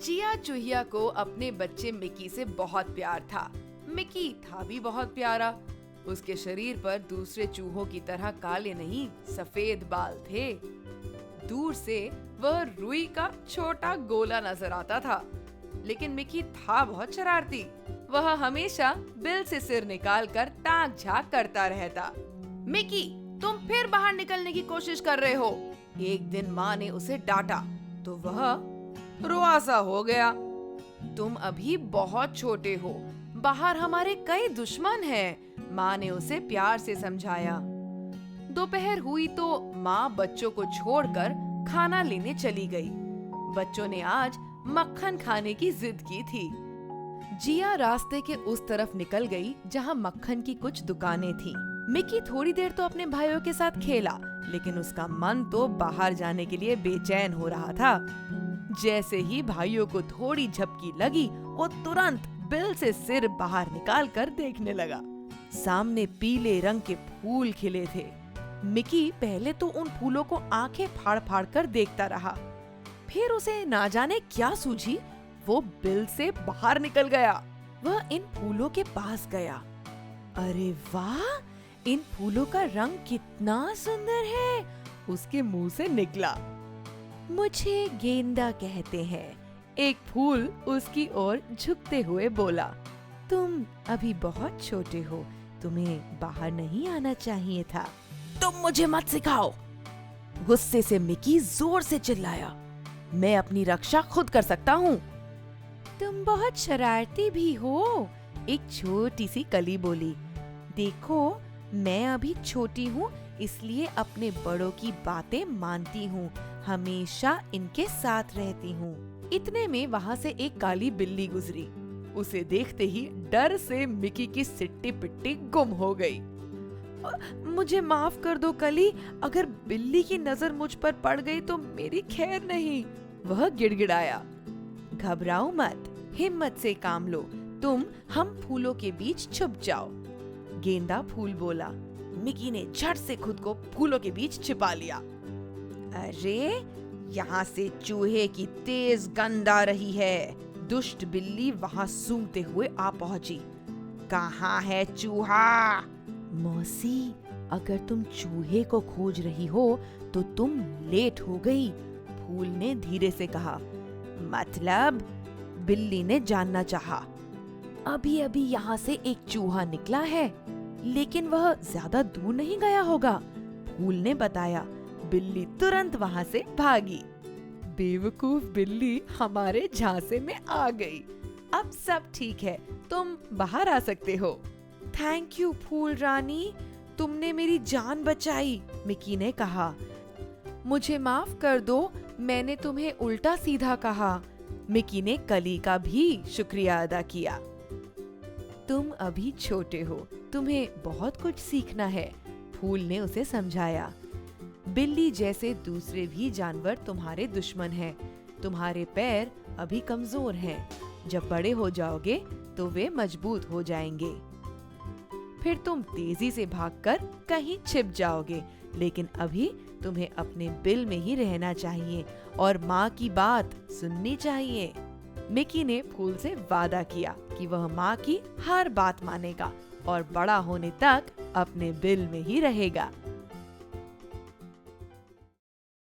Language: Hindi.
जिया चूहिया को अपने बच्चे मिकी से बहुत प्यार था। मिकी था भी बहुत प्यारा। उसके शरीर पर दूसरे चूहों की तरह काले नहीं, सफेद बाल थे। दूर से वह रुई का छोटा गोला नजर आता था, लेकिन मिकी था बहुत शरारती। वह हमेशा बिल से सिर निकालकर ताक झांक करता रहता। मिकी, तुम फिर बाहर निकलने की कोशिश कर रहे हो। एक दिन माँ ने उसे डांटा तो वह रुआसा हो गया। तुम अभी बहुत छोटे हो, बाहर हमारे कई दुश्मन हैं, माँ ने उसे प्यार से समझाया। दोपहर हुई तो माँ बच्चों को छोड़कर खाना लेने चली गई। बच्चों ने आज मक्खन खाने की जिद की थी। जिया रास्ते के उस तरफ निकल गई जहाँ मक्खन की कुछ दुकानें थीं। मिकी थोड़ी देर तो अपने भाइयों के साथ खेला, लेकिन उसका मन तो बाहर जाने के लिए बेचैन हो रहा था। जैसे ही भाइयों को थोड़ी झपकी लगी, वो तुरंत बिल से सिर बाहर निकालकर देखने लगा। सामने पीले रंग के फूल खिले थे। मिकी पहले तो उन फूलों को आंखें फाड़ फाड़ कर देखता रहा। फिर उसे ना जाने क्या सूझी, वो बिल से बाहर निकल गया। वह इन फूलों के पास गया। अरे वाह, इन फूलों का रंग कितना सुंदर है, उसके मुंह से निकला। मुझे गेंदा कहते हैं। एक फूल उसकी ओर झुकते हुए बोला, तुम अभी बहुत छोटे हो, तुम्हें बाहर नहीं आना चाहिए था। तुम मुझे मत सिखाओ, गुस्से से मिकी जोर से चिल्लाया। मैं अपनी रक्षा खुद कर सकता हूँ। तुम बहुत शरारती भी हो, एक छोटी सी कली बोली। देखो, मैं अभी छोटी हूँ, इसलिए अपने बड़ों की बातें मानती हूँ, हमेशा इनके साथ रहती हूँ। इतने में वहाँ से एक काली बिल्ली गुजरी। उसे देखते ही डर से मिकी की सिट्टी पिट्टी गुम हो गई। मुझे माफ कर दो कली, अगर बिल्ली की नजर मुझ पर पड़ गई तो मेरी खैर नहीं, वह गिड़गिड़ाया। घबराओ मत, हिम्मत से काम लो, तुम हम फूलों के बीच छुप जाओ। गेंदा फूल बोला। मिकी ने झट से खुद को फूलों के बीच छिपा लिया। अरे, यहाँ से चूहे की तेज गंध आ रही है। दुष्ट बिल्ली वहाँ सूंघते हुए आ पहुंची। कहाँ है चूहा? मौसी, अगर तुम चूहे को खोज रही हो तो तुम लेट हो गई, फूल ने धीरे से कहा। मतलब? बिल्ली ने जानना चाहा। अभी अभी यहाँ से एक चूहा निकला है, लेकिन वह ज्यादा दूर नहीं गया होगा, फूल ने बताया। बिल्ली तुरंत वहाँ से भागी। बेवकूफ बिल्ली हमारे झांसे में आ गई। अब सब ठीक है, तुम बाहर आ सकते हो। थैंक यू फूल रानी, तुमने मेरी जान बचाई, मिकी ने कहा। मुझे माफ कर दो, मैंने तुम्हें उल्टा सीधा कहा। मिकी ने कली का भी शुक्रिया अदा किया। तुम अभी छोटे हो, तुम्हें बहुत कुछ सीखना है, फूल ने उसे समझाया। बिल्ली जैसे दूसरे भी जानवर तुम्हारे दुश्मन हैं। तुम्हारे पैर अभी कमजोर हैं, जब बड़े हो जाओगे तो वे मजबूत हो जाएंगे। फिर तुम तेजी से भागकर कहीं छिप जाओगे, लेकिन अभी तुम्हें अपने बिल में ही रहना चाहिए और माँ की बात सुननी चाहिए। मिकी ने फूल से वादा किया कि वह माँ की हर बात मानेगा और बड़ा होने तक अपने बिल में ही रहेगा।